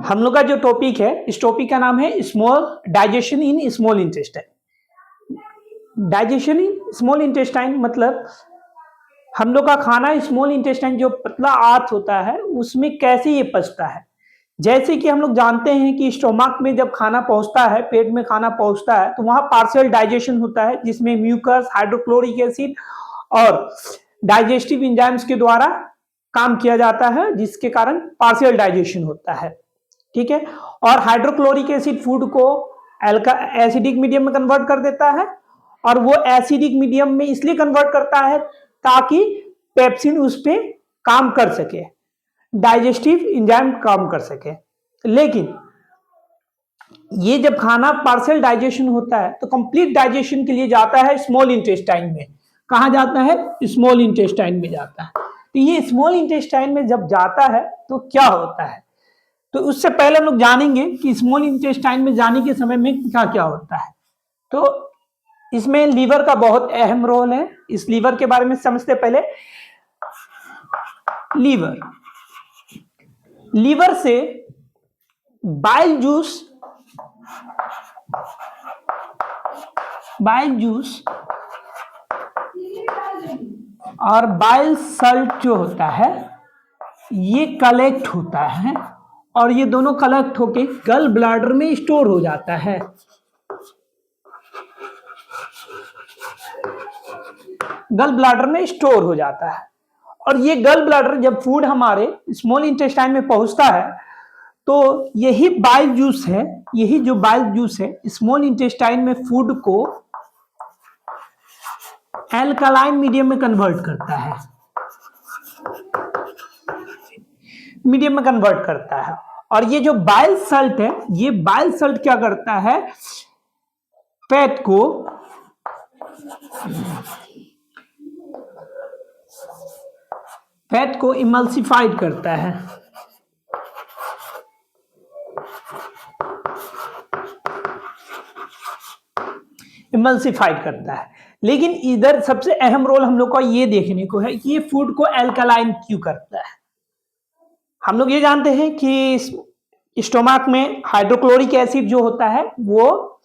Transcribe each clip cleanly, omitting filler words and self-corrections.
हम लोग का जो टॉपिक है, इस टॉपिक का नाम है small digestion in small intestine. Digestion in small intestine मतलब हम लोग का खाना स्मॉल इंटेस्टाइन जो पतला आंत होता है उसमें कैसे ये पचता है। जैसे कि हम लोग जानते हैं कि स्टोमक में जब खाना पहुंचता है, पेट में खाना पहुंचता है, तो वहां पार्शियल डाइजेशन होता है जिसमें म्यूकस, हाइड्रोक्लोरिक एसिड और डाइजेस्टिव एंजाइम्स के द्वारा काम किया जाता है, जिसके कारण पार्शियल डाइजेशन होता है। ठीक है। और हाइड्रोक्लोरिक एसिड फूड को एसिडिक मीडियम में कन्वर्ट कर देता है, और वो एसिडिक मीडियम में इसलिए कन्वर्ट करता है ताकि पेप्सिन उस पर काम कर सके, डाइजेस्टिव एंजाइम काम कर सके। लेकिन ये जब खाना पार्शियल डाइजेशन होता है तो कंप्लीट डाइजेशन के लिए जाता है स्मॉल इंटेस्टाइन में। कहा जाता है? स्मॉल इंटेस्टाइन में जाता है। तो ये स्मॉल इंटेस्टाइन में जब जाता है तो क्या होता है, तो उससे पहले हम लोग जानेंगे कि स्मॉल इंटेस्टाइन में जाने के समय में क्या क्या होता है। तो इसमें लीवर का बहुत अहम रोल है। इस लीवर के बारे में समझते पहले। लीवर से बाइल जूस और बाइल सल्ट जो होता है ये कलेक्ट होता है, और ये दोनों कलेक्ट होके गल ब्लैडर में स्टोर हो जाता है। गल ब्लैडर में स्टोर हो जाता है, और ये गल ब्लैडर जब फूड हमारे स्मॉल इंटेस्टाइन में पहुंचता है तो यही बाइल जूस है, यही जो बाइल जूस है स्मॉल इंटेस्टाइन में फूड को एल्कलाइन मीडियम में कन्वर्ट करता है, और ये जो बाइल सल्ट है, ये बाइल सल्ट क्या करता है, फैट को इमल्सिफाइड करता है। लेकिन इधर सबसे अहम रोल हम लोग का ये देखने को है कि ये फूड को एल्कलाइन क्यों करता है। हम लोग ये जानते हैं कि स्टोमक में हाइड्रोक्लोरिक एसिड जो होता है वो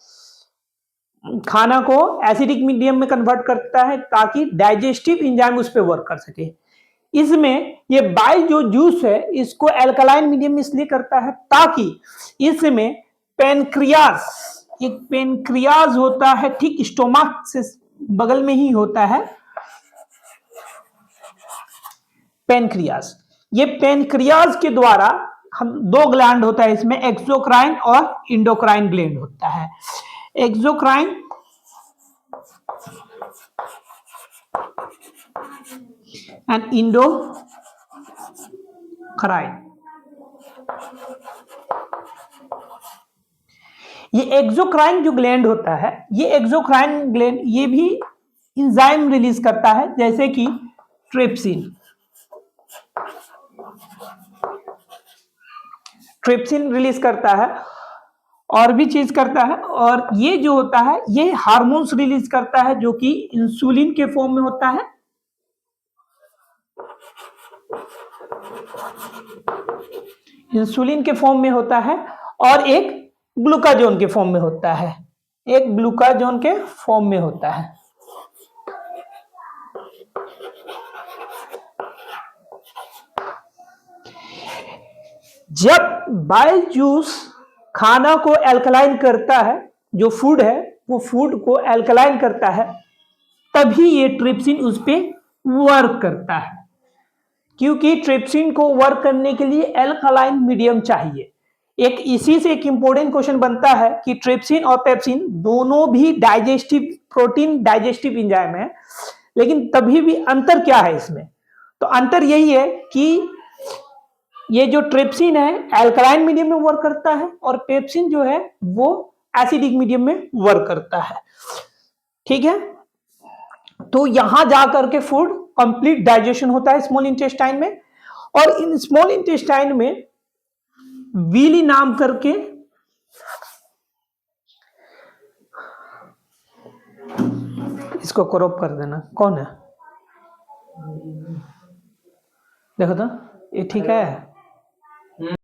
खाना को एसिडिक मीडियम में कन्वर्ट करता है ताकि डाइजेस्टिव एंजाइम उस पर वर्क कर सके। इसमें ये बाइल जो जूस है इसको एल्कलाइन मीडियम में इसलिए करता है ताकि इसमें पेनक्रियाज होता है, ठीक स्टोमक से बगल में ही होता है पेनक्रियाज। ये पेनक्रियाज के द्वारा हम दो ग्लैंड होता है इसमें, एक्सोक्राइन और इंडोक्राइन ग्लैंड होता है। Exocrine and endocrine. ये एक्सोक्राइन जो ग्लैंड होता है, ये एक्सोक्राइन ग्लैंड ये भी एंजाइम रिलीज करता है, जैसे कि ट्रिप्सिन रिलीज करता है, और भी चीज करता है। और ये जो होता है ये हार्मोन्स रिलीज करता है जो कि इंसुलिन के फॉर्म में होता है, और एक ग्लूकाजोन के फॉर्म में होता है, जब बाइल जूस खाना को एल्कलाइन करता है, जो फूड है वो फूड को एल्कलाइन करता है, तभी ये ट्रिप्सिन उस पे वर्क करता है, क्योंकि ट्रिप्सिन को वर्क करने के लिए एल्कलाइन मीडियम चाहिए। एक इसी से एक इंपॉर्टेंट क्वेश्चन बनता है कि ट्रिप्सिन और पेप्सिन दोनों भी डाइजेस्टिव एंजाइम है, लेकिन तभी भी अंतर क्या है इसमें? तो अंतर यही है कि ये जो ट्रिप्सिन है एल्कलाइन मीडियम में वर्क करता है, और पेप्सिन जो है वो एसिडिक मीडियम में वर्क करता है। ठीक है। तो यहां जाकर के फूड कंप्लीट डाइजेशन होता है स्मॉल इंटेस्टाइन में, और इन स्मॉल इंटेस्टाइन में विली नाम करके इसको क्रॉप कर देना, कौन है देखो तो, ये ठीक है।